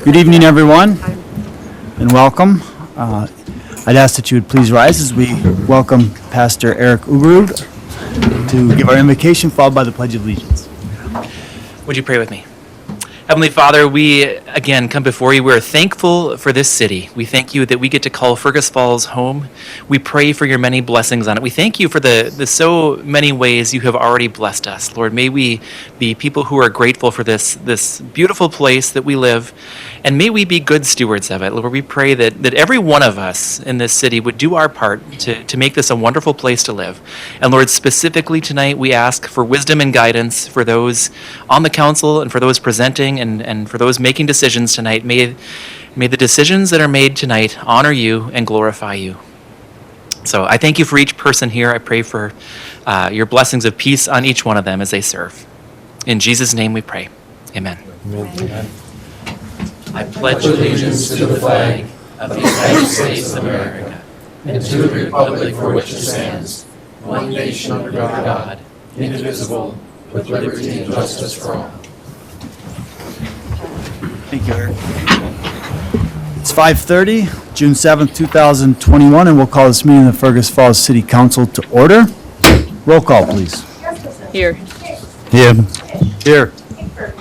Good evening, everyone, and welcome. I'd ask that you would please rise as we welcome Pastor Eric Ugrud to give our invocation, followed by the Pledge of Allegiance. Would you pray with me? Heavenly Father, we again come before you. We're thankful for this city. We thank you that we get to call Fergus Falls home. We pray for your many blessings on it. We thank you for the so many ways you have already blessed us. Lord, may we be people who are grateful for this beautiful place that we live, and may we be good stewards of it. Lord, we pray that every one of us in this city would do our part to make this a wonderful place to live. And Lord, specifically tonight, we ask for wisdom and guidance for those on the council and for those presenting and for those making decisions tonight. May the decisions that are made tonight honor you and glorify you. So I thank you for each person here. I pray for your blessings of peace on each one of them as they serve. In Jesus' name we pray. Amen. Amen. I pledge allegiance to the flag of the United States of America and to the republic for which it stands, one nation under God, indivisible, with liberty and justice for all. Thank you, Eric. It's 5:30, June 7th, 2021, and we'll call this meeting of the Fergus Falls City Council to order. Roll call, please. Here. Here. Here.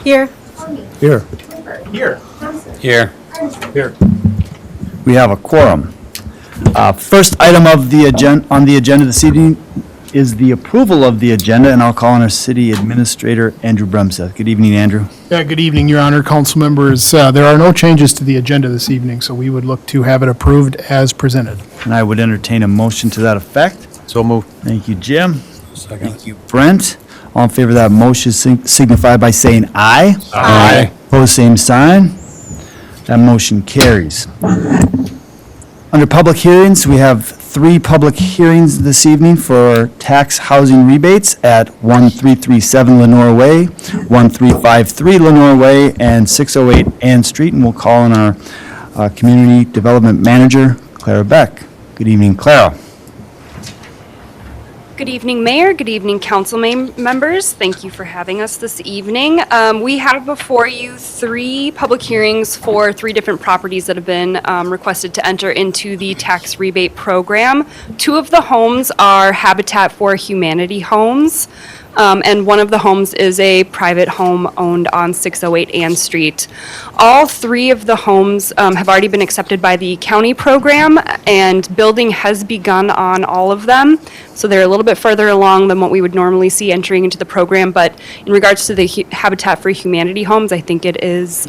Here. Here. Here. Here. We have a quorum. First item of the on the agenda this evening is the approval of the agenda, and I'll call on our city administrator, Andrew Brumseth. Good evening, Andrew. Yeah, good evening, Your Honor, council members. There are no changes to the agenda this evening, so we would look to have it approved as presented. And I would entertain a motion to that effect. So moved. Thank you, Jim. Second. Thank you, Brent. All in favor of that motion signify by saying aye. Aye. Opposed, same sign. That motion carries. Under public hearings, we have 3 public hearings this evening for tax housing rebates at 1337 Lenore Way, 1353 Lenore Way, and 608 Ann Street. And we'll call on our Community Development Manager, Clara Beck. Good evening, Clara. Good evening, Mayor. Good evening, council members. Thank you for having us this evening. We have before you 3 public hearings for 3 different properties that have been requested to enter into the tax rebate program. 2 of the homes are Habitat for Humanity homes, and one of the homes is a private home owned on 608 Ann Street. All 3 of the homes have already been accepted by the county program, and building has begun on all of them. So they're a little bit further along than what we would normally see entering into the program. But in regards to the Habitat for Humanity homes, I think it is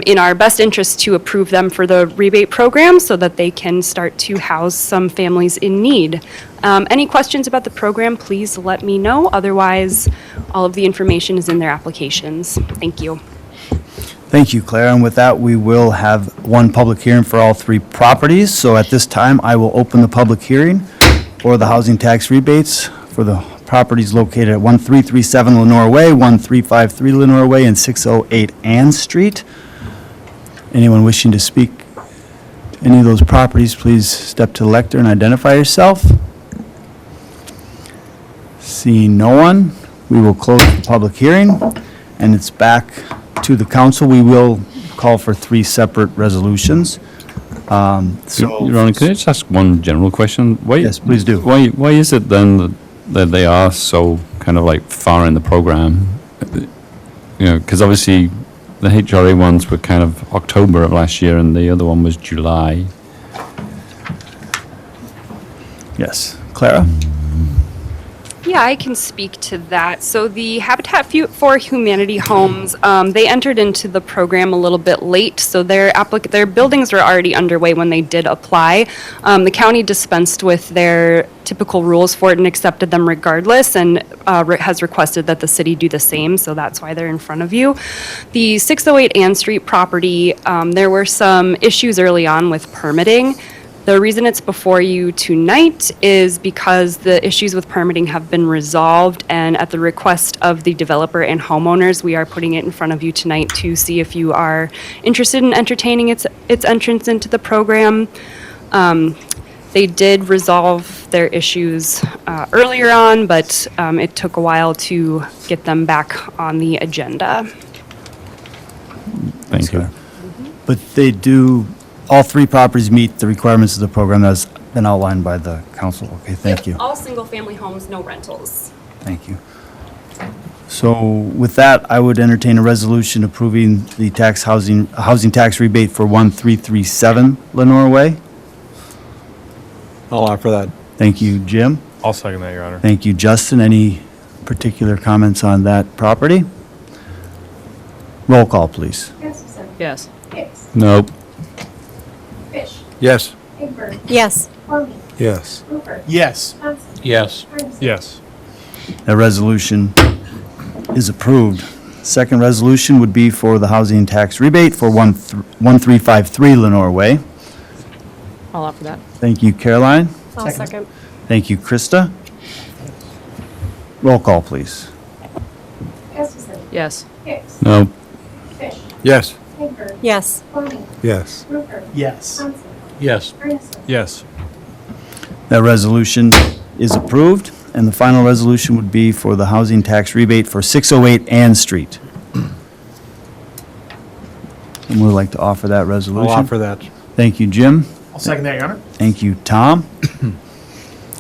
in our best interest to approve them for the rebate program so that they can start to house some families in need. Any questions about the program, please let me know. Otherwise, all of the information is in their applications. Thank you. Thank you, Clara. And with that, we will have 1 public hearing for all 3 properties. So at this time, I will open the public hearing for the housing tax rebates for the properties located at 1337 Lenore Way, 1353 Lenore Way, and 608 Ann Street. Anyone wishing to speak to any of those properties, please step to the lectern and identify yourself. Seeing no one, we will close the public hearing, and it's back to the council. We will call for 3 separate resolutions. Your Honor, can I just ask one general question? Why, Yes, please do. Why is it then that they are so kind of like far in the program? You know, because obviously the HRA ones were kind of October of last year, and the other one was July. Yes, Clara? Yeah, I can speak to that. So the Habitat for Humanity homes, they entered into the program a little bit late, so their buildings were already underway when they did apply. The county dispensed with their typical rules for it and accepted them regardless, and has requested that the city do the same, so that's why they're in front of you. The 608 Ann Street property, there were some issues early on with permitting. The reason it's before you tonight is because the issues with permitting have been resolved, and at the request of the developer and homeowners, we are putting it in front of you tonight to see if you are interested in entertaining its entrance into the program. They did resolve their issues earlier on, but it took a while to get them back on the agenda. Thank you. But they do, all three properties meet the requirements of the program that's been outlined by the council. Okay, thank you. All single-family homes, no rentals. Thank you. So with that, I would entertain a resolution approving the housing tax rebate for 1337 Lenore Way. I'll offer that. Thank you, Jim. I'll second that, Your Honor. Thank you, Justin. Any particular comments on that property? Roll call, please. Gustafson. Yes. Hicks. Nope. Fish. Yes. Hayward. Yes. Tony. Yes. Rupert. Yes. Thompson. Yes. Armisen. Yes. That resolution is approved. Second resolution would be for the housing tax rebate for 1353 Lenore Way. I'll offer that. Thank you, Caroline. I'll second. Thank you, Krista. Roll call, please. Gustafson. Yes. Hicks. Nope. Fish. Yes. Hayward. Yes. Tony. Yes. Rupert. Yes. Thompson. Yes. Armisen. Yes. That resolution is approved, and the final resolution would be for the housing tax rebate for 608 Ann Street. And we'd like to offer that I'll resolution. offer that. Thank you, Jim. I'll second that, Your Honor. Thank you, Tom.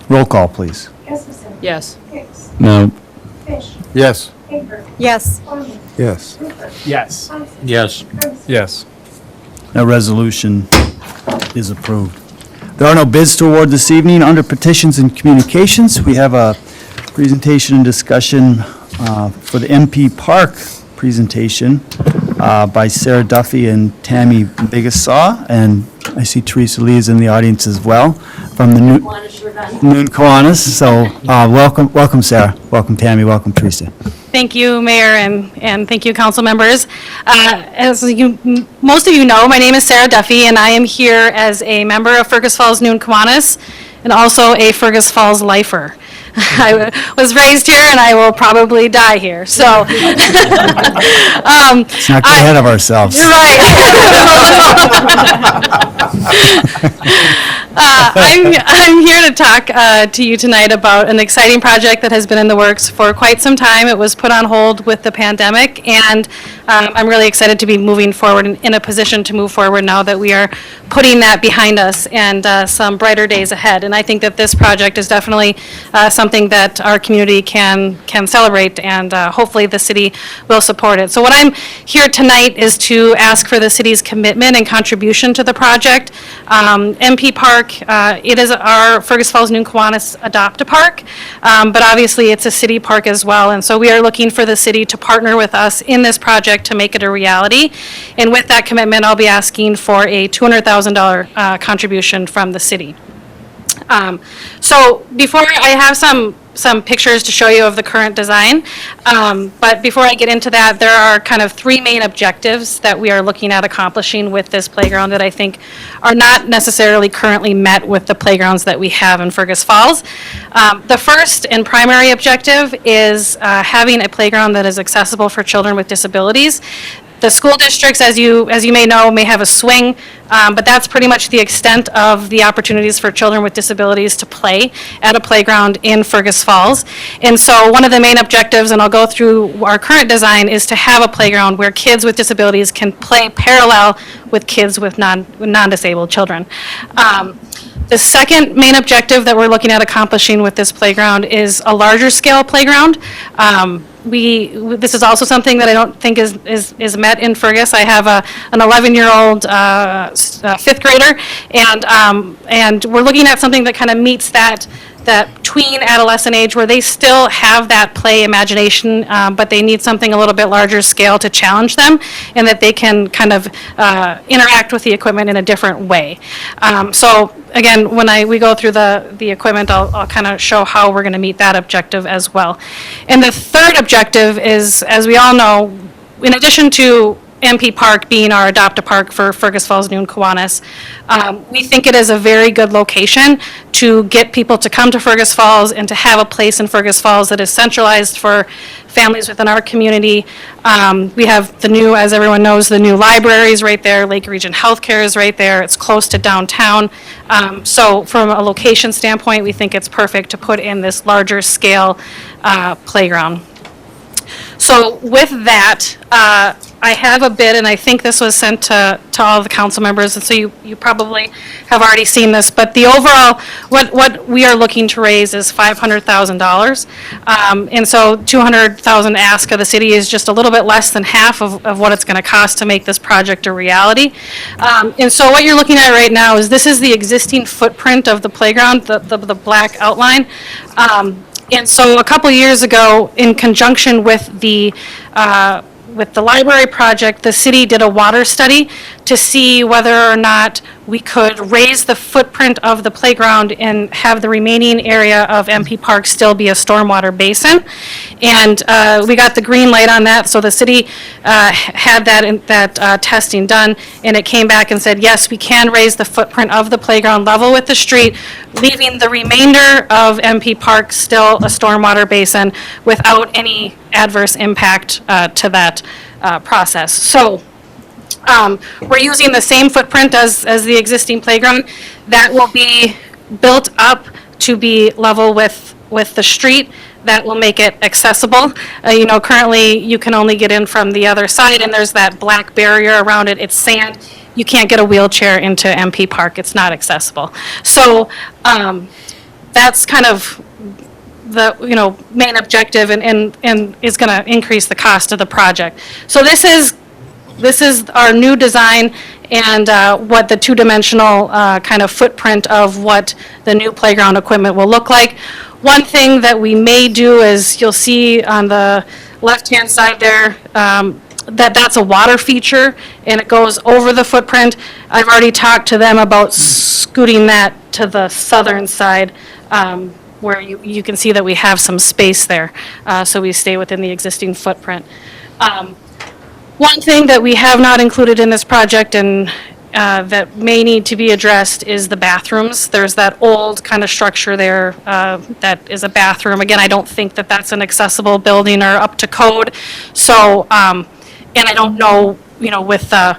Roll call, please. Gustafson. Yes. Hicks. Nope. Fish. Yes. Hayward. Yes. Tony. Yes. Rupert. Yes. Thompson. Yes. Armisen. Yes. That resolution is approved. There are no bids to award this evening. Under petitions and communications, we have a presentation and discussion for the MP Park presentation by Sarah Duffy and Tammy Bigasaw, and I see Teresa Lee is in the audience as well from the Noon Kiwanis. So welcome Sarah, welcome Tammy, welcome Teresa. Thank you, Mayor, and thank you, council members. As most of you know, my name is Sarah Duffy, and I am here as a member of Fergus Falls Noon Kiwanis and also a Fergus Falls lifer. I was raised here, and I will probably die here, so. Let's not get ahead of ourselves. You're right. I'm here to talk to you tonight about an exciting project that has been in the works for quite some time. It was put on hold with the pandemic, and I'm really excited to be moving forward in a position to move forward now that we are putting that behind us and some brighter days ahead. And I think that this project is definitely something that our community can celebrate, and hopefully the city will support it. So what I'm here tonight is to ask for the city's commitment and contribution to the project. MP Park, it is our Fergus Falls Noon Kiwanis Adopt-A-Park, but obviously it's a city park as well, and so we are looking for the city to partner with us in this project to make it a reality. And with that commitment, I'll be asking for a $200,000 contribution from the city. So before I have some pictures to show you of the current design, but before I get into that, there are kind of three main objectives that we are looking at accomplishing with this playground that I think are not necessarily currently met with the playgrounds that we have in Fergus Falls. The first and primary objective is having a playground that is accessible for children with disabilities. The school districts, as you may know, may have a swing, but that's pretty much the extent of the opportunities for children with disabilities to play at a playground in Fergus Falls. And so one of the main objectives, and I'll go through our current design, is to have a playground where kids with disabilities can play parallel with kids with non-disabled children. The second main objective that we're looking at accomplishing with this playground is a larger scale playground. This is also something that I don't think is met in Fergus. I have an 11-year-old fifth grader, and we're looking at something that kind of meets that tween adolescent age where they still have that play imagination, but they need something a little bit larger scale to challenge them, and that they can kind of interact with the equipment in a different way. So again, when we go through the equipment, I'll kind of show how we're going to meet that objective as well. And the third objective is, as we all know, in addition to MP Park being our Adopt-A-Park for Fergus Falls Noon Kiwanis, we think it is a very good location to get people to come to Fergus Falls and to have a place in Fergus Falls that is centralized for families within our community. We have the new, as everyone knows, the new libraries right there. Lake Region Healthcare is right there. It's close to downtown. So from a location standpoint, we think it's perfect to put in this larger scale playground. So with that, I have a bid, and I think this was sent to all the council members, and so you probably have already seen this, but the overall, what we are looking to raise is $500,000. And so 200,000 ask of the city is just a little bit less than half of what it's going to cost to make this project a reality. And so what you're looking at right now is this is the existing footprint of the playground, the black outline. And so a couple years ago, in conjunction with the library project, the city did a water study to see whether or not we could raise the footprint of the playground and have the remaining area of MP Park still be a stormwater basin. And we got the green light on that, so the city had that testing done, and it came back and said, yes, we can raise the footprint of the playground level with the street, leaving the remainder of MP Park still a stormwater basin without any adverse impact to that process. So we're using the same footprint as the existing playground. That will be built up to be level with the street. That will make it accessible. Currently, you can only get in from the other side, and there's that black barrier around it. It's sand. You can't get a wheelchair into MP Park. It's not accessible. So that's kind of the main objective, and is going to increase the cost of the project. So this is our new design and what the two-dimensional kind of footprint of what the new playground equipment will look like. One thing that we may do is, you'll see on the left-hand side there, that's a water feature, and it goes over the footprint. I've already talked to them about scooting that to the southern side, where you can see that we have some space there, so we stay within the existing footprint. One thing that we have not included in this project and that may need to be addressed is the bathrooms. There's that old kind of structure there that is a bathroom. Again, I don't think that that's an accessible building or up to code. So, and I don't know, with the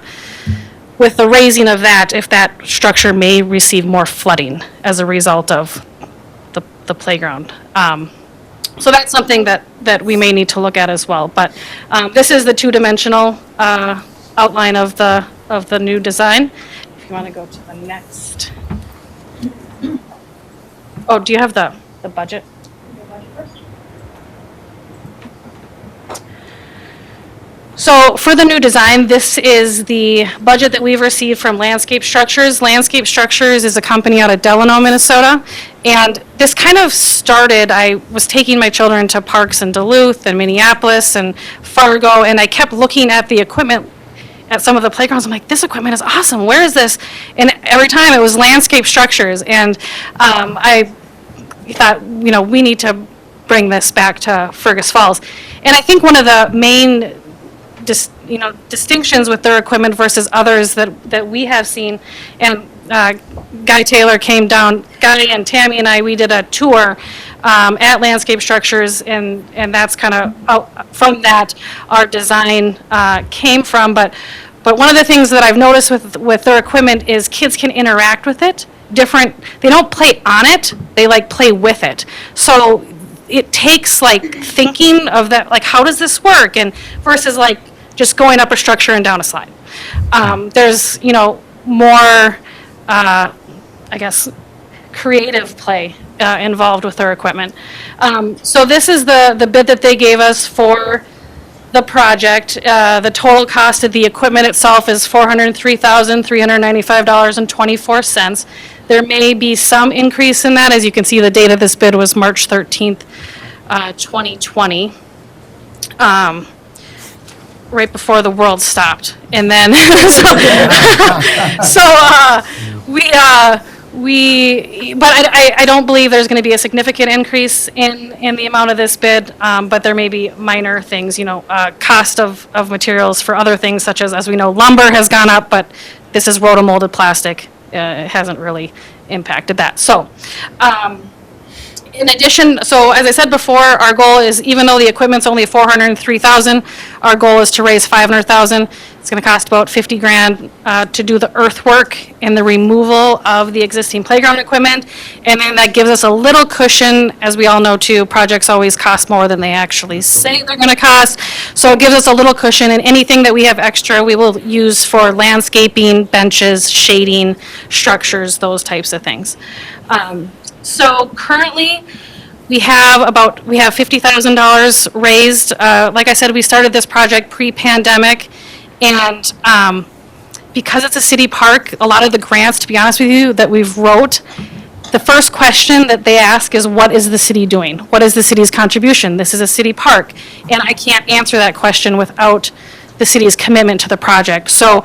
raising of that, if that structure may receive more flooding as a result of the playground. So that's something that we may need to look at as well. But this is the two-dimensional outline of the new design. If you want to go to the next. Oh, do you have the budget? So for the new design, this is the budget that we've received from Landscape Structures. Landscape Structures is a company out of Delano, Minnesota. And this kind of started, I was taking my children to parks in Duluth and Minneapolis and Fargo, and I kept looking at the equipment at some of the playgrounds. I'm like, this equipment is awesome. Where is this? And every time it was Landscape Structures. And I thought, we need to bring this back to Fergus Falls. And I think one of the main distinctions with their equipment versus others that we have seen, and Guy Taylor came down, Guy and Tammy and I, we did a tour at Landscape Structures, and that's kind of from that our design came from. But one of the things that I've noticed with their equipment is kids can interact with it different. They don't play on it, they play with it. So it takes thinking of that, how does this work, and versus just going up a structure and down a slide. There's more I guess creative play involved with their equipment. So this is the bid that they gave us for the project. The total cost of the equipment itself is $403,395.24. There may be some increase in that. As you can see, the date of this bid was March 13th, 2020. Right before the world stopped. And then, but I don't believe there's going to be a significant increase in the amount of this bid, but there may be minor things, cost of materials for other things, such as we know, lumber has gone up, but this is rotomolded plastic. It hasn't really impacted that. So, In addition, so as I said before, our goal is, even though the equipment's only 403,000, our goal is to raise 500,000. It's going to cost about 50 grand to do the earthwork and the removal of the existing playground equipment. And then that gives us a little cushion. As we all know too, projects always cost more than they actually say they're going to cost. So it gives us a little cushion, and anything that we have extra, we will use for landscaping, benches, shading, structures, those types of things. So currently, we have $50,000 raised. Like I said, we started this project pre-pandemic, and because it's a city park, a lot of the grants, to be honest with you, that we've wrote, the first question that they ask is, what is the city doing? What is the city's contribution? This is a city park, and I can't answer that question without the city's commitment to the project. So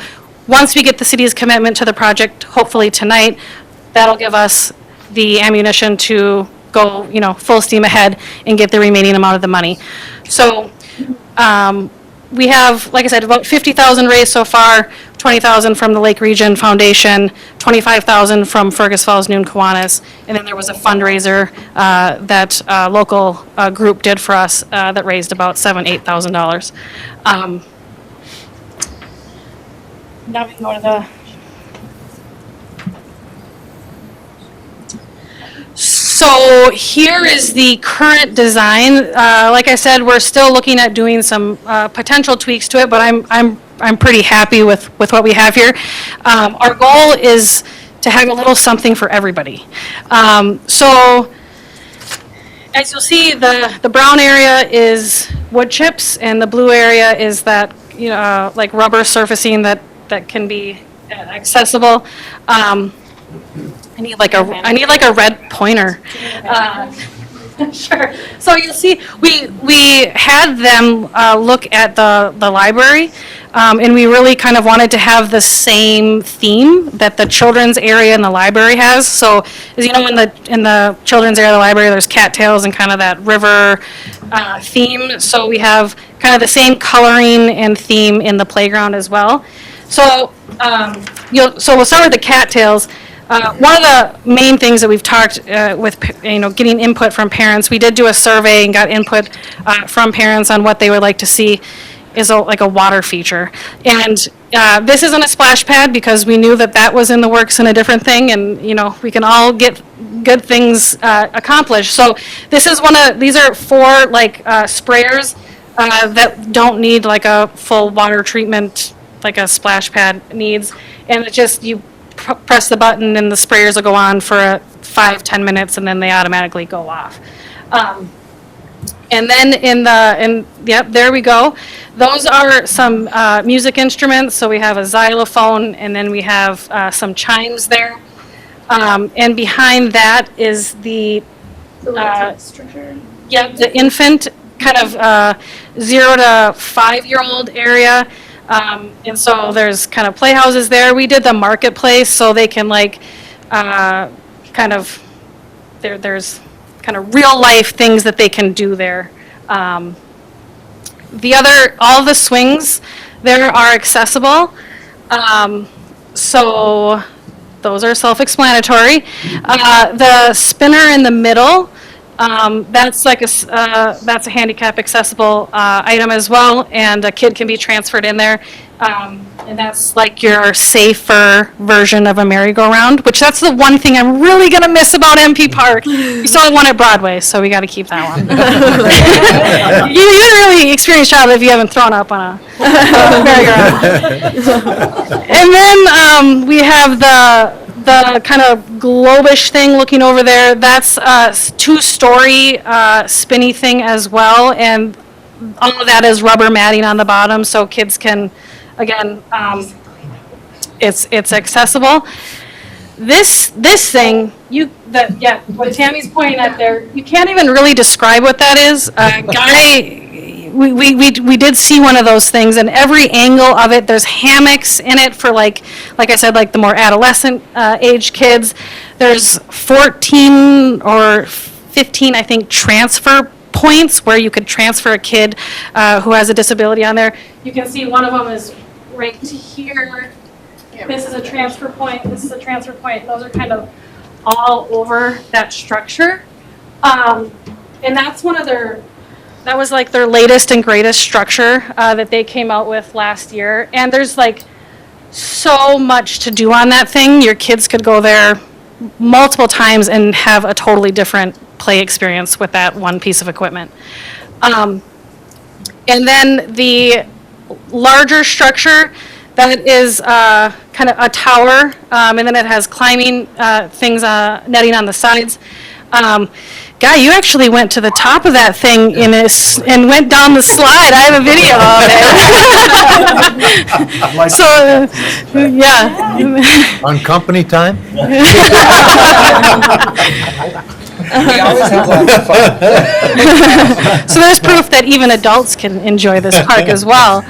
once we get the city's commitment to the project, hopefully tonight, that'll give us the ammunition to go, full steam ahead and get the remaining amount of the money. So we have, like I said, about 50,000 raised so far, 20,000 from the Lake Region Foundation, 25,000 from Fergus Falls, Noon Kiwanis, and then there was a fundraiser that a local group did for us that raised about $8,000. Now we can go to the. So here is the current design. Like I said, we're still looking at doing some potential tweaks to it, but I'm pretty happy with what we have here. Our goal is to have a little something for everybody. So as you'll see, the brown area is wood chips, and the blue area is that like rubber surfacing that can be accessible. I need like a red pointer. Sure. So you'll see, we had them look at the library, and we really kind of wanted to have the same theme that the children's area in the library has. So, as you know, in the children's area of the library, there's cattails and kind of that river theme. So we have kind of the same coloring and theme in the playground as well. So, so we'll start with the cattails. One of the main things that we've talked with, getting input from parents, we did do a survey and got input from parents on what they would like to see is like a water feature. And this isn't a splash pad because we knew that was in the works in a different thing, and we can all get good things accomplished. So this is these are 4 like sprayers that don't need like a full water treatment like a splash pad needs, and it just press the button and the sprayers will go on for 5-10 minutes and then they automatically go off. And then yep, there we go. Those are some music instruments. So we have a xylophone, and then we have some chimes there. And behind that is the infant kind of 0 to 5-year-old area. And so there's kind of playhouses there. We did the marketplace so they can like there's kind of real life things that they can do there. All the swings there are accessible. So those are self-explanatory. The spinner in the middle, that's a handicap accessible item as well, and a kid can be transferred in there. And that's like your safer version of a merry-go-round, which that's the one thing I'm really gonna miss about MP Park. We still have one at Broadway, so we gotta keep that one. You didn't really experience childhood if you haven't thrown up on a merry-go-round. And then we have the kind of globish thing looking over there. That's a 2-story spinny thing as well, and all of that is rubber matting on the bottom, so kids can, again, it's accessible. This thing, what Tammy's pointing at there, you can't even really describe what that is. We did see one of those things, and every angle of it, there's hammocks in it for like I said, like the more adolescent age kids. There's 14 or 15, I think, transfer points where you could transfer a kid who has a disability on there. You can see one of them is right here. This is a transfer point. This is a transfer point. Those are kind of all over that structure. And that's one of that was like their latest and greatest structure that they came out with last year. And there's like so much to do on that thing. Your kids could go there multiple times and have a totally different play experience with that one piece of equipment. And then the larger structure, that is kind of a tower, and then it has climbing things, netting on the sides. Guy, you actually went to the top of that thing and went down the slide. I have a video of it. So, yeah. On company time? We always have lots of fun. So there's proof that even adults can enjoy this park as well.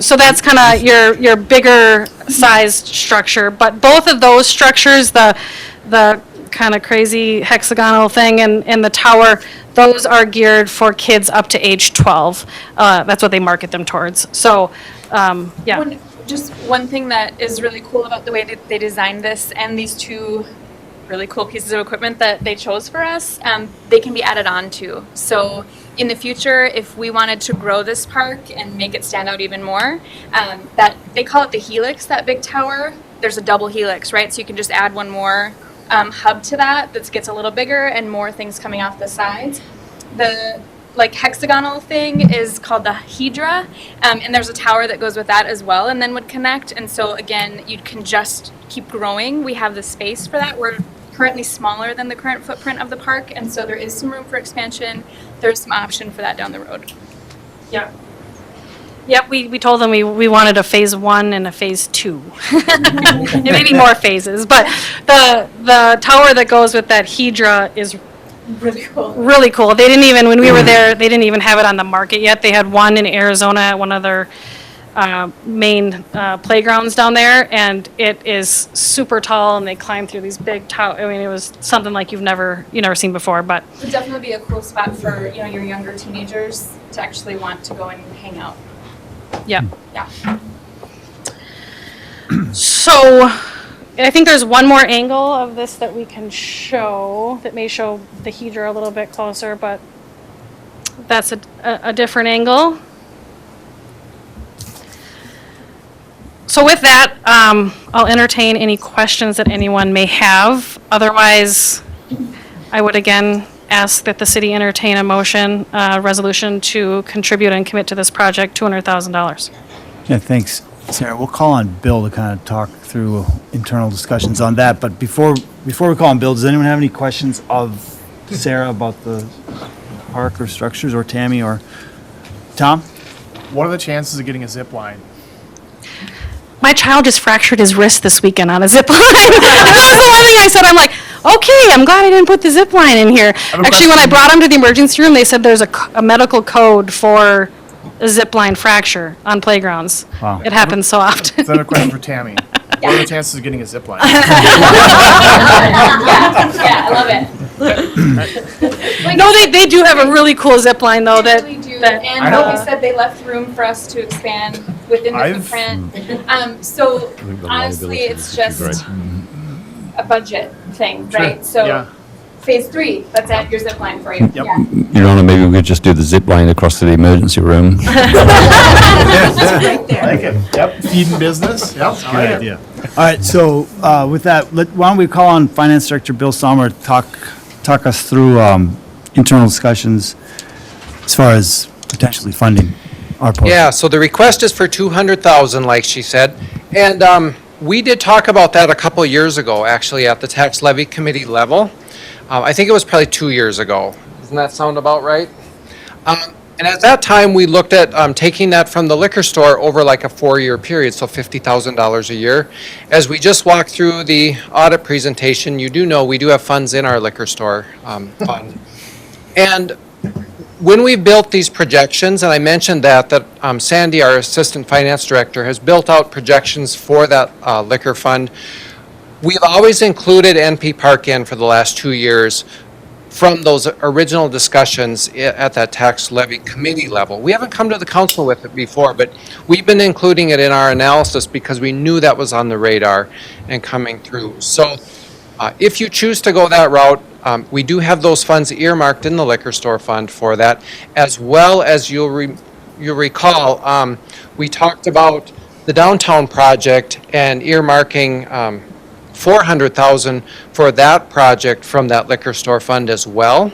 So that's kind of your bigger sized structure. But both of those structures, the kind of crazy hexagonal thing and the tower, those are geared for kids up to age 12. That's what they market them towards. So, yeah. Just one thing that is really cool about the way that they designed this and these two really cool pieces of equipment that they chose for us, they can be added on to. So in the future, if we wanted to grow this park and make it stand out even more, that they call it the helix, that big tower. There's a double helix, right? So you can just add one more hub to that gets a little bigger and more things coming off the sides. The hexagonal thing is called the Hydra, and there's a tower that goes with that as well and then would connect. And so again, you can just keep growing. We have the space for that. We're currently smaller than the current footprint of the park, and so there is some room for expansion. There's some option for that down the road. Yeah. Yep, we told them we wanted a phase 1 and a phase 2. And maybe more phases, but the tower that goes with that Hydra is Really cool. really cool. They didn't even, when we were there, they didn't even have it on the market yet. They had one in Arizona at one of their main playgrounds down there, and it is super tall, and they climb through these big towers. I mean, it was something like you've never seen before. But It would definitely be a cool spot for your younger teenagers to actually want to go and hang out. yeah. Yeah. So, I think there's one more angle of this that we can show that may show the Hydra a little bit closer, but that's a different angle. So with that, I'll entertain any questions that anyone may have. Otherwise, I would again ask that the city entertain a motion, resolution to contribute and commit to this project $200,000. Yeah, thanks, Sarah. We'll call on Bill to kind of talk through internal discussions on that. But before we call on Bill, does anyone have any questions of Sarah about the park or structures, or Tammy or Tom? What are the chances of getting a zip line? My child just fractured his wrist this weekend on a zip line. That was the one thing I said. I'm like, okay, I'm glad I didn't put the zip line in here. Actually, when I brought him to the emergency room, they said there's a medical code for a zip line fracture on playgrounds. Wow. It happens so often. Is that a question for Tammy? What are the chances of getting a zip line? Yeah, I love it. No, they do have a really cool zip line though. They really do. And I know. like I said, they left room for us to expand within the footprint. So honestly, it's just a budget thing, right? So Yeah. phase 3, that's at your zip line for you. Yep. Yeah. Your Honor, maybe we could just do the zip line across to the emergency room. I like it. Yep. Feeding business. Yep. Good idea. All right, so with that, why don't we call on Finance Director Bill Sommer to talk us through internal discussions as far as potentially funding our portion. Yeah, so the request is for 200,000, like she said. And we did talk about that a couple of years ago, actually, at the tax levy committee level. I think it was probably 2 years ago. Doesn't that sound about right? And at that time, we looked at taking that from the liquor store over like a 4-year period, so $50,000 a year. As we just walked through the audit presentation, you do know we do have funds in our liquor store fund. And when we built these projections, and I mentioned that Sandy, our Assistant Finance Director, has built out projections for that liquor fund, we've always included NP Park in for the last 2 years from those original discussions at that tax levy committee level. We haven't come to the council with it before, but we've been including it in our analysis because we knew that was on the radar and coming through. So if you choose to go that route, We do have those funds earmarked in the liquor store fund for that, as well as you'll recall, we talked about the downtown project and earmarking 400,000 for that project from that liquor store fund as well.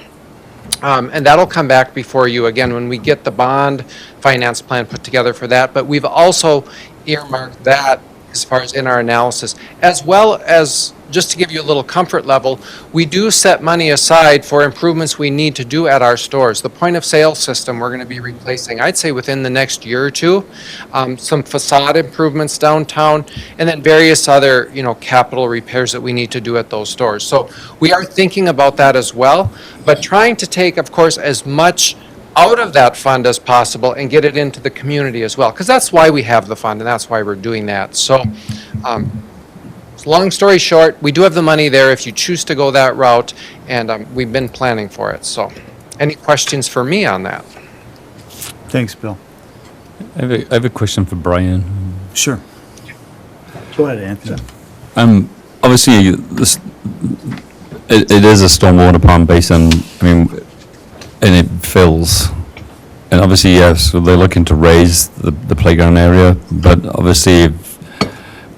And that'll come back before you again when we get the bond finance plan put together for that. But we've also earmarked that as far as in our analysis, as well as, just to give you a little comfort level, we do set money aside for improvements we need to do at our stores. The point of sale system we're going to be replacing, I'd say within the next year or two, some facade improvements downtown, and then various other, capital repairs that we need to do at those stores. So we are thinking about that as well, but trying to take, of course, as much out of that fund as possible and get it into the community as well, because that's why we have the fund and that's why we're doing that. So, long story short, we do have the money there if you choose to go that route, and we've been planning for it. So, any questions for me on that? Thanks, Bill. I have a question for Brian. Sure. Go ahead, Anthony. Obviously, it is a stormwater pond basin, and it fills. And obviously, yes, so they're looking to raise the playground area, but obviously, if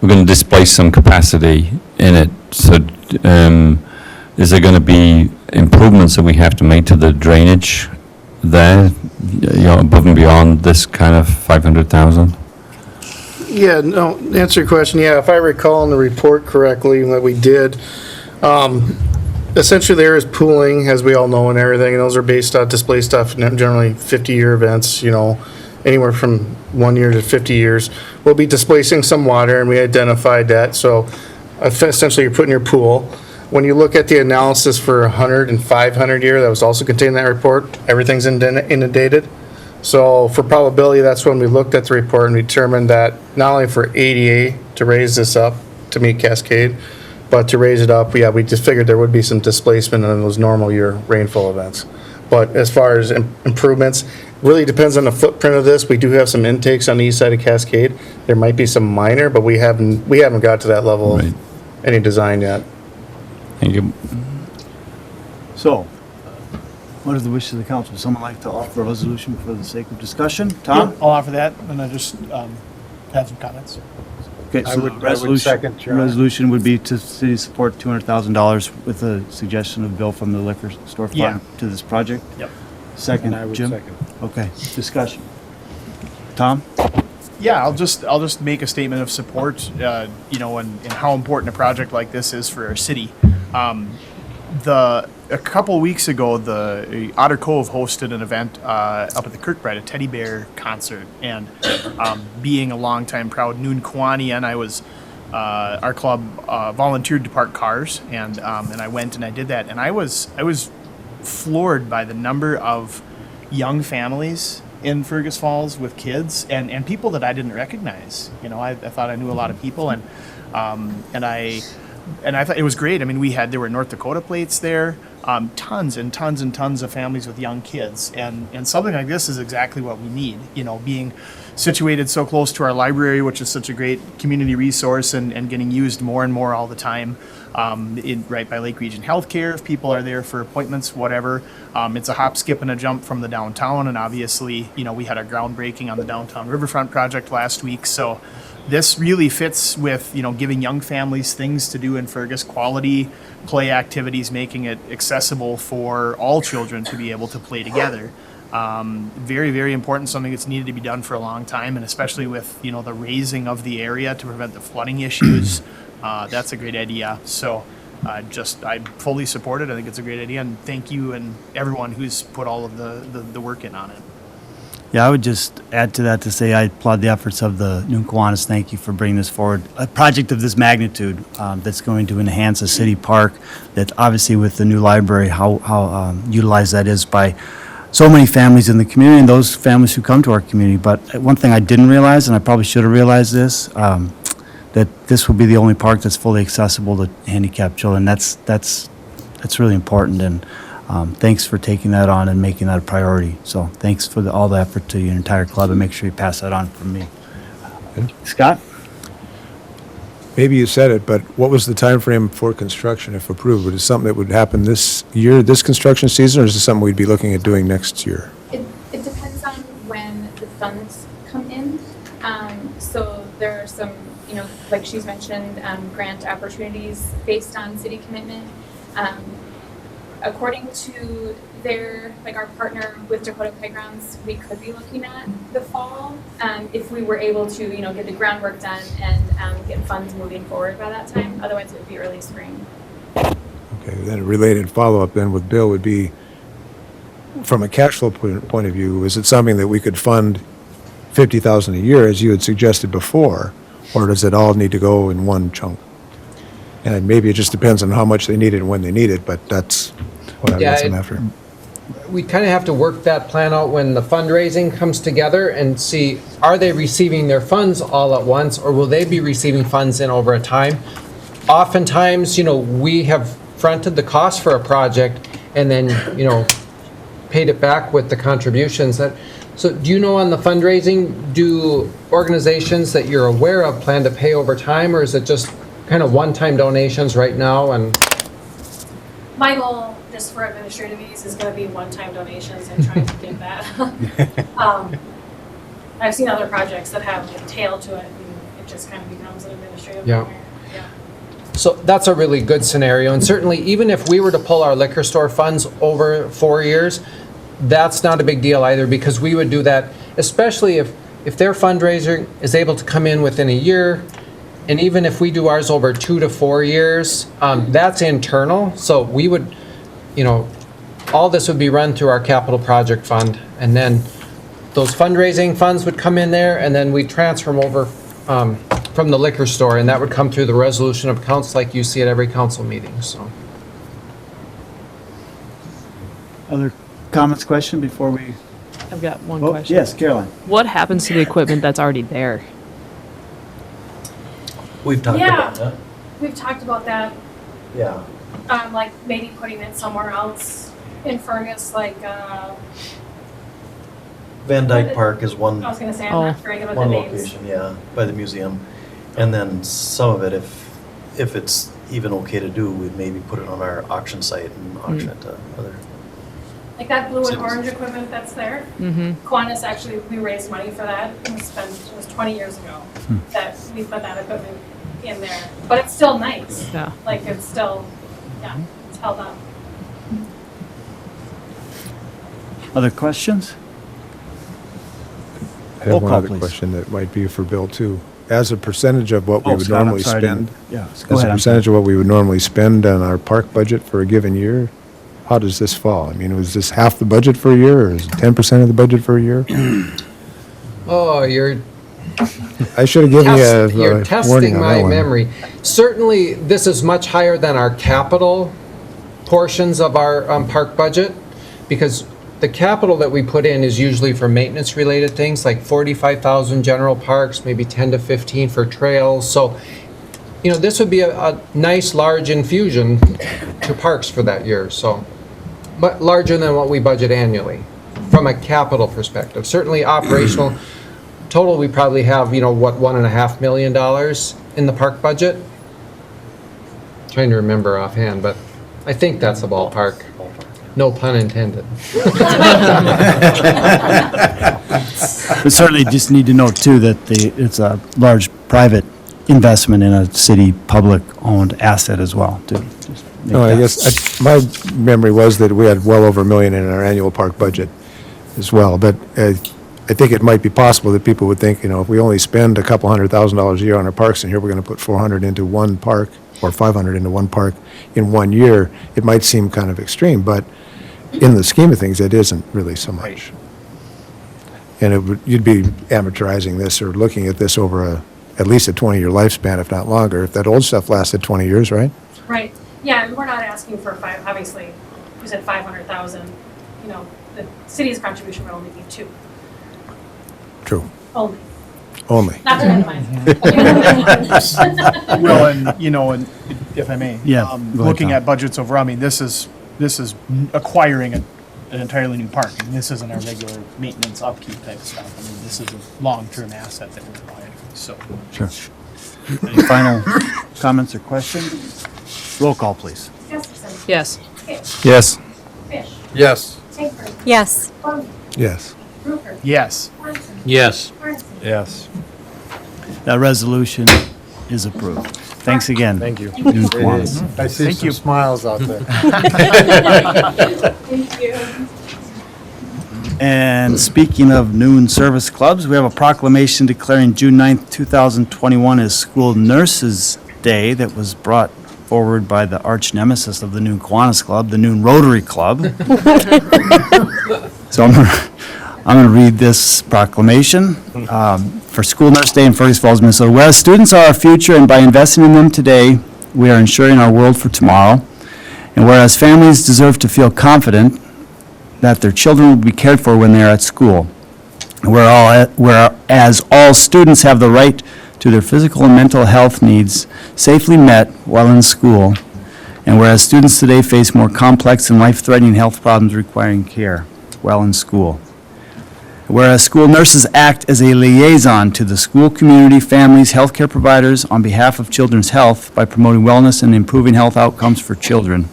we're going to displace some capacity in it. So, is there going to be improvements that we have to make to the drainage there, above and beyond this kind of 500,000? Yeah, no, to answer your question, yeah, if I recall in the report correctly, what we did, essentially there is pooling, as we all know, and everything, and those are based on display stuff, generally 50-year events, anywhere from 1 year to 50 years. We'll be displacing some water, and we identified that, so essentially you're putting your pool. When you look at the analysis for 100 and 500 year, that was also contained in that report, everything's inundated. So for probability, that's when we looked at the report and determined that not only for ADA to raise this up to meet Cascade, but to raise it up, we just figured there would be some displacement in those normal year rainfall events. But as far as improvements, really depends on the footprint of this. We do have some intakes on the east side of Cascade. There might be some minor, but we haven't got to that level Right. of any design yet. Thank you. So, what is the wish of the council? Would someone like to offer a resolution for the sake of discussion? Tom? I'll offer that, and I just have some comments. Okay, so the resolution would be to city support $200,000 with a suggestion of bill from the liquor store Yeah. fund to this project? Yep. Second, Jim? Okay, discussion. Tom? Yeah, I'll just make a statement of support, and how important a project like this is for our city. A couple weeks ago, the Otter Cove hosted an event up at the Kirkbride, a teddy bear concert, and being a longtime proud Noon Kiwanian, I was our club volunteered to park cars, and I went and I did that, and I was floored by the number of young families in Fergus Falls with kids and people that I didn't recognize. I thought I knew a lot of people, and I thought it was great. There were North Dakota plates there, tons and tons and tons of families with young kids, and something like this is exactly what we need. Being situated so close to our library, which is such a great community resource and getting used more and more all the time. Right by Lake Region Healthcare, if people are there for appointments, whatever. It's a hop, skip, and a jump from the downtown, and obviously, we had a groundbreaking on the downtown riverfront project last week, so this really fits with, giving young families things to do in Fergus, quality play activities, making it accessible for all children to be able to play together. Very, very important, something that's needed to be done for a long time, and especially with, the raising of the area to prevent the flooding issues. That's a great idea. So I fully support it. I think it's a great idea, and thank you and everyone who's put all of the work in on it. Yeah, I would just add to that to say I applaud the efforts of the Noon Kiwanis. Thank you for bringing this forward. A project of this magnitude that's going to enhance a city park that obviously with the new library, how utilized that is by so many families in the community and those families who come to our community. But one thing I didn't realize, and I probably should have realized this, that this will be the only park that's fully accessible to handicapped children. That's really important, and thanks for taking that on and making that a priority. So thanks for all the effort to your entire club, and make sure you pass that on from me. Scott? Maybe you said it, but what was the time frame for construction if approved? Would it something that would happen this year, this construction season, or is it something we'd be looking at doing next year? It depends on when the funds come in. So there are some, like she's mentioned, grant opportunities based on city commitment. According to our partner with Dakota Playgrounds, we could be looking at the fall if we were able to, get the groundwork done and get funds moving forward by that time. Otherwise, it would be early spring. Okay, then a related follow-up then with Bill would be, from a cash flow point of view, is it something that we could fund $50,000 a year, as you had suggested before, or does it all need to go in one chunk? And maybe it just depends on how much they need it and when they need it, but that's what I guess I'm after. We kind of have to work that plan out when the fundraising comes together and see, are they receiving their funds all at once, or will they be receiving funds in over a time? Oftentimes, we have fronted the cost for a project and then, paid it back with the contributions. So do you know on the fundraising, do organizations that you're aware of plan to pay over time, or is it just kind of one-time donations right now? And My goal, just for administrative ease, is going to be one-time donations and trying to get that. I've seen other projects that have a tail to it, and it just kind of becomes an administrative Yeah. nightmare. Yeah. so that's a really good scenario. And certainly, even if we were to pull our liquor store funds over 4 years, that's not a big deal either, because we would do that, especially if their fundraiser is able to come in within a year. And even if we do ours over 2 to 4 years, that's internal. So we would, all this would be run through our capital project fund. And then those fundraising funds would come in there, and then we'd transfer them over from the liquor store. And that would come through the resolution of accounts like you see at every council meeting, so. Other comments, question before we? I've got one Oh, question. yes, Caroline. What happens to the equipment that's already there? We've talked about that. We've talked about that, Yeah. like maybe putting it somewhere else in Fergus, like, Van Dyke Park is one I was gonna say, I'm Oh. not very good with the one names. location, yeah, by the museum. And then some of it, if it's even okay to do, we'd maybe put it on our auction site and auction it to other. Like that blue and Cities. orange equipment that's there. Mm-hmm. Kiwanis, actually, we raised money for that. It was 20 years ago that we put that equipment in there. But it's still nice. Yeah. Like it's still, yeah, it's held up. Other questions? I have Roll one call, other please. question that might be for Bill too. As a percentage of what we Oh, would Scott, I'm normally sorry to- spend, Yeah, go as a ahead. I'm sorry. percentage of what we would normally spend on our park budget for a given year, how does this fall? I mean, was this half the budget for a year, or is it 10% of the budget for a year? Oh, you're I should have given you a You're warning testing on my that one. memory. Certainly, this is much higher than our capital portions of our park budget, because the capital that we put in is usually for maintenance-related things, like 45,000 general parks, maybe 10 to 15 for trails. So, this would be a nice, large infusion to parks for that year, so. But larger than what we budget annually, from a capital perspective. Certainly operational. Total, we probably have, $1.5 million in the park budget? Trying to remember offhand, but I think that's the ballpark. No pun intended. We certainly just need to note too that it's a large private investment in a city public-owned asset as well, too. Just make No, I that- guess, my memory was that we had well over $1 million in our annual park budget as well, but I think it might be possible that people would think, if we only spend a couple $100,000 a year on our parks, and here we're going to put 400 into one park, or 500 into one park in 1 year, it might seem kind of extreme, but in the scheme of things, it isn't really so much. And you'd be amortizing this or looking at this over at least a 20-year lifespan, if not longer, if that old stuff lasted 20 years, right? Right. Yeah, and we're not asking for obviously, you said 500,000, the city's contribution would only be 2. True. Only. Not to minimize. Well, and, and if I may. Yeah, go ahead, Looking Tom. at budgets over, this is acquiring an entirely new park. And this isn't our regular maintenance upkeep type stuff. This is a long-term asset that we're buying, so. Sure. Any final comments or questions? Roll call, please. Gustafson. Yes. Hicks. Yes. Fish. Yes. Hankford. Yes. Colby. Yes. Rupert. Yes. Hanson. Yes. Arnson. Yes. That resolution is approved. Thanks again. Thank you. Noon Kiwanis. I see Thank some you. smiles out there. Thank you. And speaking of noon service clubs, we have a proclamation declaring June 9th, 2021 as School Nurses Day that was brought forward by the arch nemesis of the Noon Kiwanis Club, the Noon Rotary Club. So I'm going to read this proclamation for School Nurse Day in Fergus Falls, Minnesota. Whereas students are our future, and by investing in them today, we are ensuring our world for tomorrow. And whereas families deserve to feel confident that their children will be cared for when they are at school. Whereas all students have the right to their physical and mental health needs safely met while in school. And whereas students today face more complex and life-threatening health problems requiring care while in school. Whereas school nurses act as a liaison to the school community, families, healthcare providers on behalf of children's health by promoting wellness and improving health outcomes for children.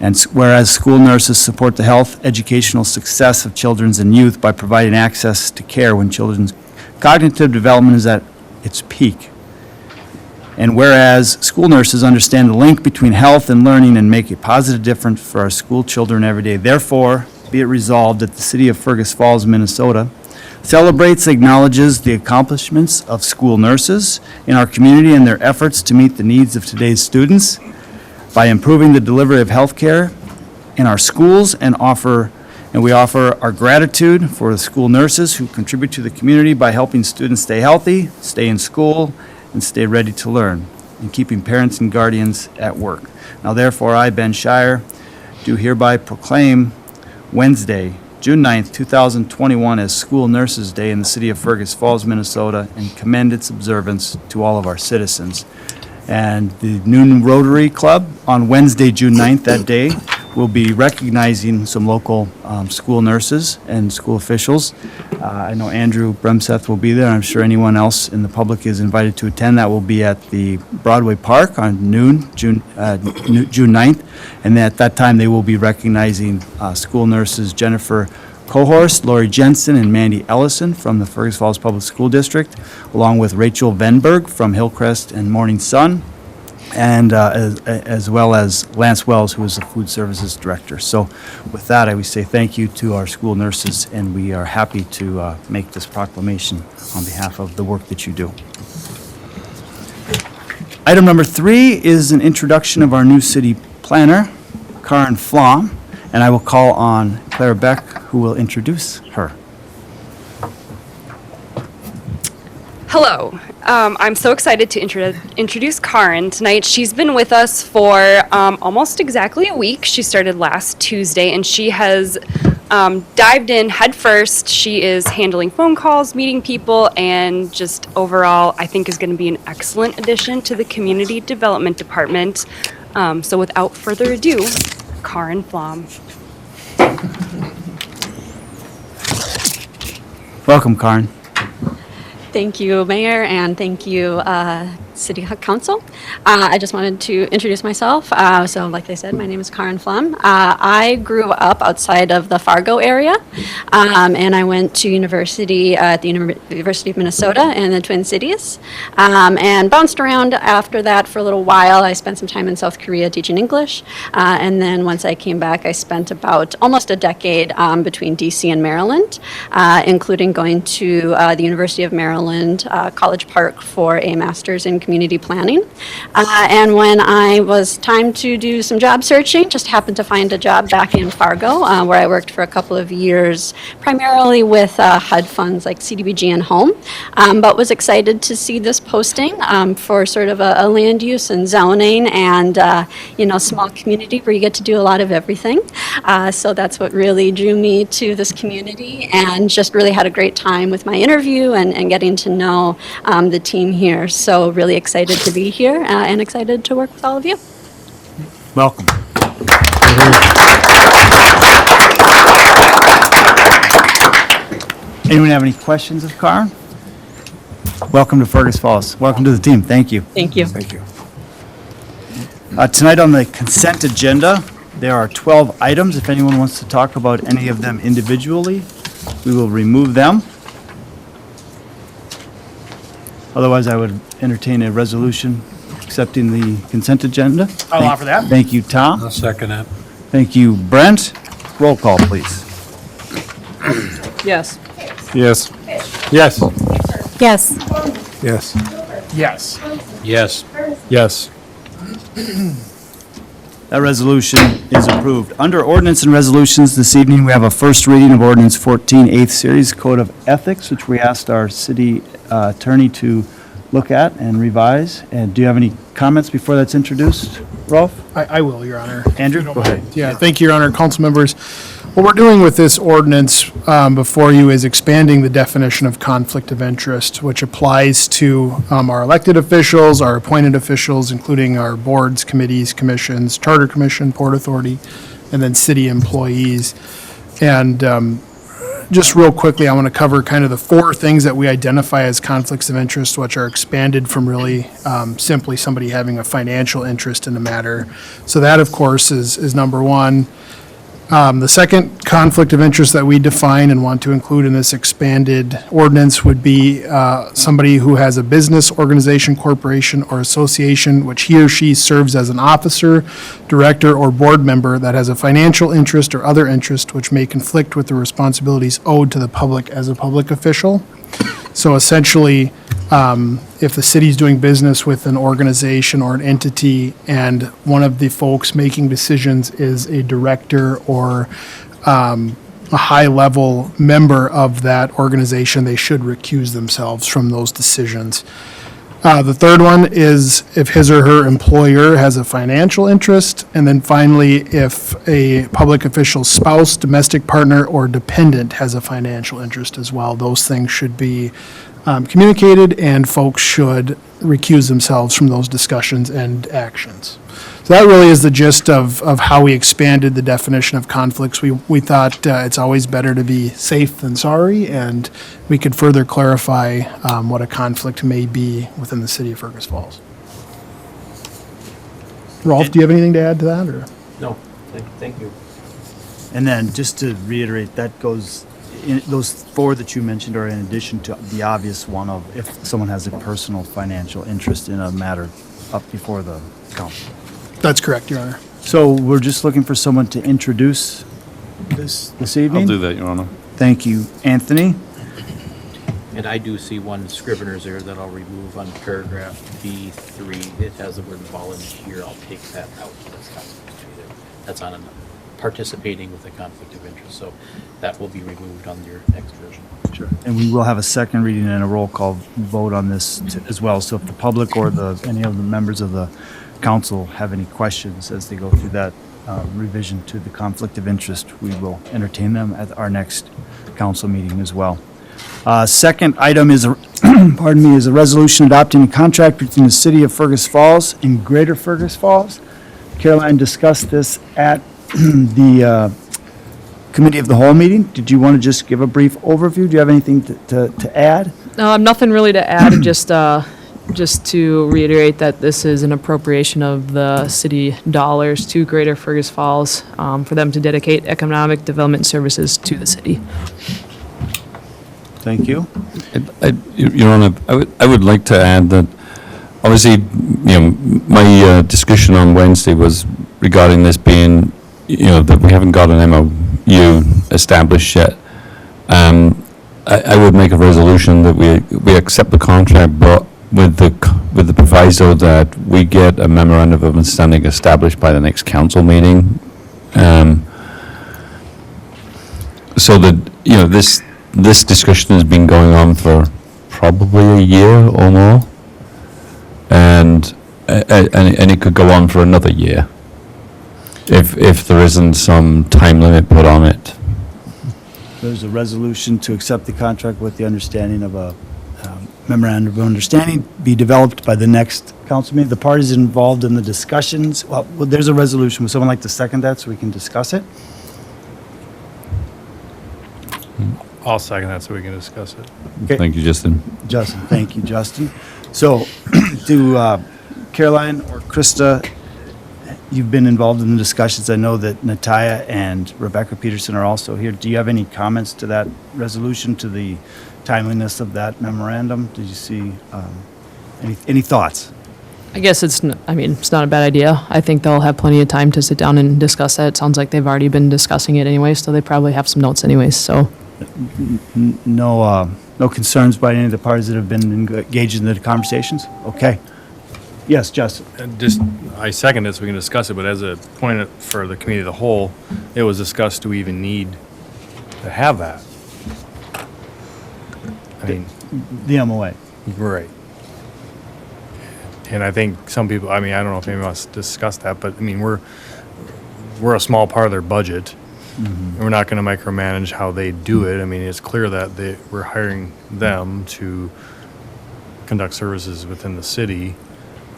And whereas school nurses support the health, educational success of children and youth by providing access to care when children's cognitive development is at its peak. And whereas school nurses understand the link between health and learning and make a positive difference for our school children every day. Therefore, be it resolved that the city of Fergus Falls, Minnesota celebrates, acknowledges the accomplishments of school nurses in our community and their efforts to meet the needs of today's students by improving the delivery of health care in our schools, and we offer our gratitude for the school nurses who contribute to the community by helping students stay healthy, stay in school, and stay ready to learn, and keeping parents and guardians at work. Now therefore, I, Ben Shire, do hereby proclaim Wednesday, June 9th, 2021 as School Nurses Day in the city of Fergus Falls, Minnesota, and commend its observance to all of our citizens. And the Noon Rotary Club on Wednesday, June 9th, that day, will be recognizing some local school nurses and school officials. I know Andrew Bremseth will be there. I'm sure anyone else in the public is invited to attend. That will be at the Broadway Park on June 9th. And at that time, they will be recognizing school nurses Jennifer Cohorst, Lori Jensen, and Mandy Ellison from the Fergus Falls Public School District, along with Rachel Venberg from Hillcrest and Morning Sun, and as well as Lance Wells, who is the Food Services Director. So with that, I would say thank you to our school nurses, and we are happy to make this proclamation on behalf of the work that you do. Item number 3 is an introduction of our new city planner, Karen Flom, and I will call on Claire Beck, who will introduce her. Hello. I'm so excited to introduce Karen tonight. She's been with us for almost exactly a week. She started last Tuesday, and she has dived in head first. She is handling phone calls, meeting people, and just overall, I think is going to be an excellent addition to the Community Development Department. So without further ado, Karen Flom. Welcome, Karen. Thank you, Mayor, and thank you, City Council. I just wanted to introduce myself. So like I said, my name is Karen Flum. I grew up outside of the Fargo area, and I went to university at the University of Minnesota in the Twin Cities, and bounced around after that for a little while. I spent some time in South Korea teaching English, and then once I came back, I spent about almost a decade between DC and Maryland, including going to the University of Maryland College Park for a master's in community planning. And when I was time to do some job searching, just happened to find a job back in Fargo, where I worked for a couple of years, primarily with HUD funds like CDBG and Home, but was excited to see this posting for sort of a land use and zoning and, small community where you get to do a lot of everything. So that's what really drew me to this community, and just really had a great time with my interview and getting to know the team here. So really excited to be here and excited to work with all of you. Welcome. Anyone have any questions of Karen? welcome to Fergus Falls. Welcome to the team. Thank you. Thank you. Thank you. Tonight on the consent agenda, there are 12 items. If anyone wants to talk about any of them individually, we will remove them. Otherwise, I would entertain a resolution accepting the consent agenda. I'll offer that. Thank you, Tom. I'll second that. Thank you, Brent. Roll call, please. Yes. Yes. Yes. Yes. Yes. Yes. Yes. Yes. That resolution is approved. Under ordinance and resolutions this evening, we have a first reading of ordinance 14, 8th series, Code of Ethics, which we asked our city attorney to look at and revise. And do you have any comments before that's introduced, Rolf? I will, Your Honor. Andrew, go ahead. Yeah, thank you, Your Honor. Council members, what we're doing with this ordinance before you is expanding the definition of conflict of interest, which applies to our elected officials, our appointed officials, including our boards, committees, commissions, charter commission, port authority, and then city employees. And just real quickly, I want to cover kind of the 4 things that we identify as conflicts of interest, which are expanded from really simply somebody having a financial interest in the matter. So that, of course, is number 1. The second conflict of interest that we define and want to include in this expanded ordinance would be somebody who has a business, organization, corporation, or association which he or she serves as an officer, director, or board member that has a financial interest or other interest which may conflict with the responsibilities owed to the public as a public official. So essentially, if the city's doing business with an organization or an entity and one of the folks making decisions is a director or a high-level member of that organization, they should recuse themselves from those decisions. The third one is if his or her employer has a financial interest. And then finally, if a public official's spouse, domestic partner, or dependent has a financial interest as well. Those things should be communicated, and folks should recuse themselves from those discussions and actions. So that really is the gist of how we expanded the definition of conflicts. We thought it's always better to be safe than sorry, and we could further clarify what a conflict may be within the city of Fergus Falls. Rolf, do you have anything to add to that, or? No, thank you. And then, just to reiterate, that goes, those 4 that you mentioned are in addition to the obvious one of if someone has a personal financial interest in a matter up before the council. That's correct, Your Honor. So we're just looking for someone to introduce this evening? I'll do that, Your Honor. Thank you. Anthony? And I do see one scrivener's error that I'll remove on paragraph B3. It has the word volunteer. I'll take that out. That's on participating with a conflict of interest. So that will be removed on your next version. Sure. And we will have a second reading and a roll call vote on this as well. So if the public or any of the members of the council have any questions as they go through that revision to the conflict of interest, we will entertain them at our next council meeting as well. Second item is, is a resolution adopting a contract between the city of Fergus Falls and Greater Fergus Falls. Caroline discussed this at the committee of the whole meeting. Did you want to just give a brief overview? Do you have anything to add? Nothing really to add, just to reiterate that this is an appropriation of the city dollars to Greater Fergus Falls for them to dedicate economic development services to the city. Thank you. Your Honor, I would like to add that, obviously, my discussion on Wednesday was regarding this being, that we haven't got an MOU established yet. I would make a resolution that we accept the contract, but with the proviso that we get a memorandum of understanding established by the next council meeting, so that this discussion has been going on for probably a year or more, and it could go on for another year if there isn't some time limit put on it. There's a resolution to accept the contract with the understanding of a memorandum of understanding be developed by the next council meeting. The parties involved in the discussions, well, there's a resolution. Would someone like to second that so we can discuss it? I'll second that so we can discuss it. Okay. Thank you, Justin. Justin, thank you, Justin. So, Caroline or Krista, you've been involved in the discussions. I know that Natalia and Rebecca Peterson are also here. Do you have any comments to that resolution, to the timeliness of that memorandum? Did you see any thoughts? I guess it's not a bad idea. I think they'll have plenty of time to sit down and discuss that. It sounds like they've already been discussing it anyway, so they probably have some notes anyways, so. No concerns by any of the parties that have been engaged in the conversations? Okay. Yes, Justin. I second it so we can discuss it, but as a point for the committee of the whole, it was discussed, do we even need to have that? I mean. The MOA. Right. And I think some people, I don't know if anyone wants to discuss that, but we're a small part of their budget. And we're not going to micromanage how they do it. It's clear that we're hiring them to conduct services within the city,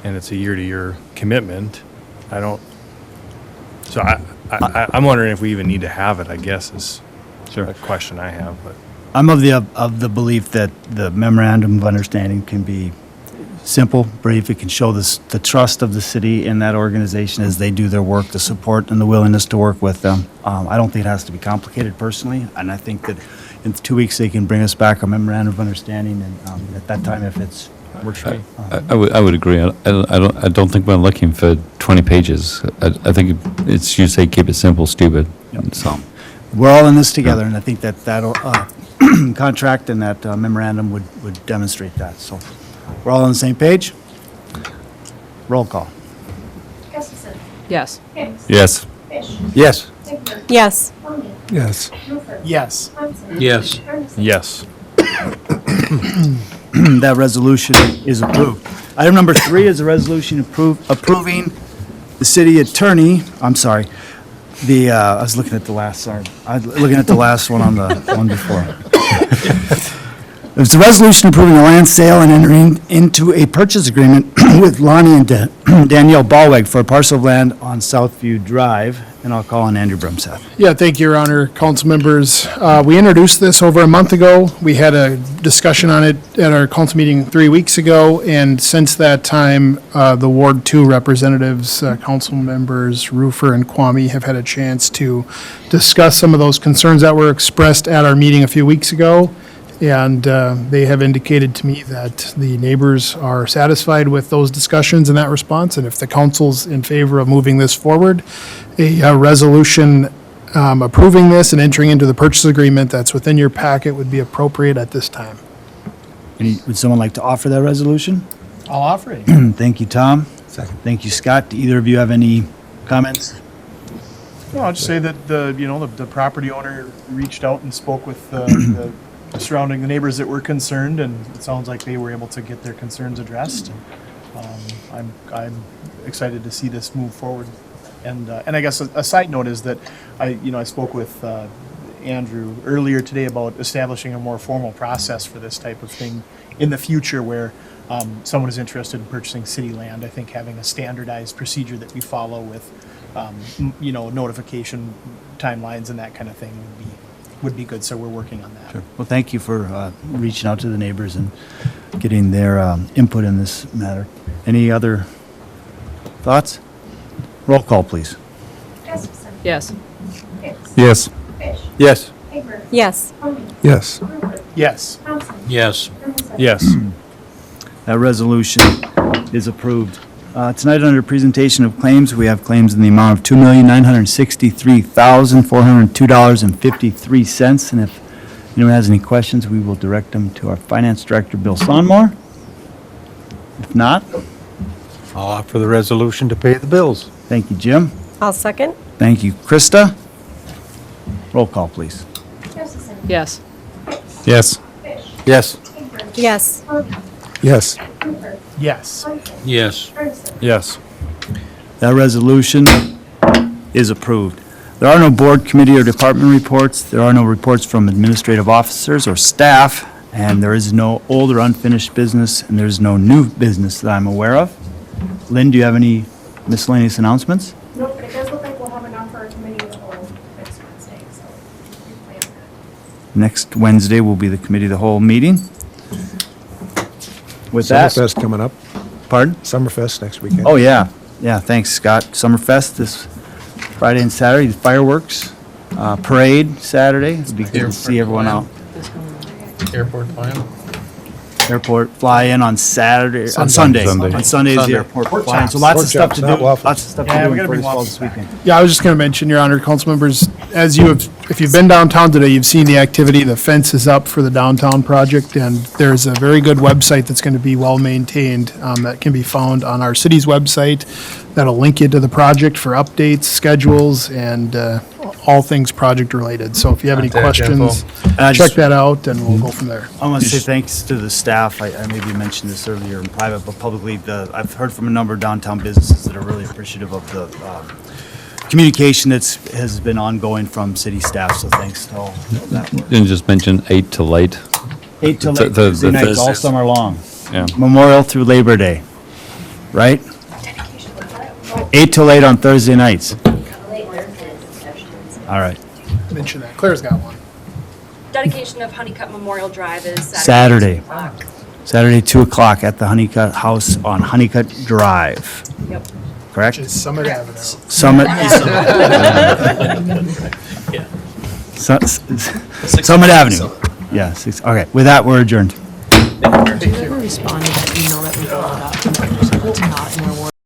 and it's a year-to-year commitment. I'm wondering if we even need to have it, I guess, is a question I have. But I'm of the belief that the memorandum of understanding can be simple, brief. It can show the trust of the city in that organization as they do their work, the support and the willingness to work with them. I don't think it has to be complicated personally, and I think that in 2 weeks they can bring us back a memorandum of understanding, and at that time, if it's works for me. I would agree. I don't think we're looking for 20 pages. I think it's, you say, keep it simple, stupid. Yep. So. We're all in this together, and I think that'll contract and that memorandum would demonstrate that. So we're all on the same page? Roll call. Gustafson. Yes. Hicks. Yes. Fish. Yes. Hickman. Yes. Tony. Yes. Rupert. Yes. Thompson. Yes. Ernest. yes. That resolution is approved. Item number 3 is a resolution approving the city attorney, I'm sorry, I was looking at the last, sorry. I was looking at the last one on the one before. It's a resolution approving a land sale and entering into a purchase agreement with Lonnie and Danielle Ballweg for a parcel of land on Southview Drive, and I'll call on Andrew Brumseth. Yeah, thank you, Your Honor, council members. We introduced this over a month ago. We had a discussion on it at our council meeting 3 weeks ago, and since that time, the Ward 2 representatives, council members Rufer and Kwame, have had a chance to discuss some of those concerns that were expressed at our meeting a few weeks ago. And they have indicated to me that the neighbors are satisfied with those discussions and that response. And if the council's in favor of moving this forward, a resolution approving this and entering into the purchase agreement that's within your packet would be appropriate at this time. Would someone like to offer that resolution? I'll offer it. Thank you, Tom. Second. Thank you, Scott. Do either of you have any comments? No, I'll just say that the property owner reached out and spoke with the surrounding the neighbors that were concerned, and it sounds like they were able to get their concerns addressed. I'm excited to see this move forward. And I guess a side note is that I spoke with Andrew earlier today about establishing a more formal process for this type of thing in the future, where someone is interested in purchasing city land. I think having a standardized procedure that we follow with notification timelines and that kind of thing would be good, so we're working on that. Sure. Well, thank you for reaching out to the neighbors and getting their input in this matter. Any other thoughts? Roll call, please. Gustafson. Yes. Hicks. Yes. Fish. Yes. Hickman. Yes. Tony. Yes. Rupert. Yes. Thompson. Yes. Ernest. Yes. That resolution is approved. Tonight, under presentation of claims, we have claims in the amount of $2,963,402.53. And if anyone has any questions, we will direct them to our Finance Director, Bill Sonmore. If not, I'll offer the resolution to pay the bills. thank you, Jim. I'll second. Thank you, Krista. Roll call, please. Gustafson. Yes. Hicks. Yes. Fish. Yes. Hickman. Yes. Tony. Yes. Rupert. Yes. Thompson. Yes. Ernest. Yes. That resolution is approved. There are no board, committee, or department reports. There are no reports from administrative officers or staff, and there is no old or unfinished business, and there's no new business that I'm aware of. Lynn, do you have any miscellaneous announcements? Nope, but it does look like we'll have enough for our committee of the whole next Wednesday, so we plan that. next Wednesday will be the committee of the whole meeting. With that, Summerfest coming up. pardon? Summerfest next weekend. Oh, yeah. Yeah, thanks, Scott. Summerfest this Friday and Saturday, the fireworks, parade Saturday. It'd be good to see everyone out. Airport flying? Airport fly-in on Saturday, on Sunday. Sunday. On Sunday is the Sunday. airport Pork fly-in. chops. So lots Pork of stuff chops, to not do, waffles. lots of stuff to Yeah, do we in gotta bring Fergus Falls waffles this back. weekend. Yeah, I was just going to mention, Your Honor, council members, as if you've been downtown today, you've seen the activity. The fence is up for the downtown project, and there's a very good website that's going to be well-maintained that can be found on our city's website. That'll link you to the project for updates, schedules, and all things project-related. So if you have any Contact info. questions, I check just- that out, and we'll go from there. I want to say thanks to the staff. I maybe mentioned this earlier in private, but publicly, I've heard from a number of downtown businesses that are really appreciative of the communication has been ongoing from city staff, so thanks to all of that work. Didn't just mention 8 till late. 8 till The- late, the Thursday nights all Thursdays. summer long. Yeah. Memorial through Labor Day, right? 8 till 8 on Thursday nights. All right. Mention that. Claire's got one. Dedication of Honeycutt Memorial Drive is Saturday. 2 o'clock. Saturday, 2 o'clock at the Honeycutt House on Honeycutt Drive. Yep. Correct? Which is Summit Avenue. Summit. Summit Avenue. Yeah, okay. With that, we're adjourned. Did you ever respond to that email that we brought up? It's not in our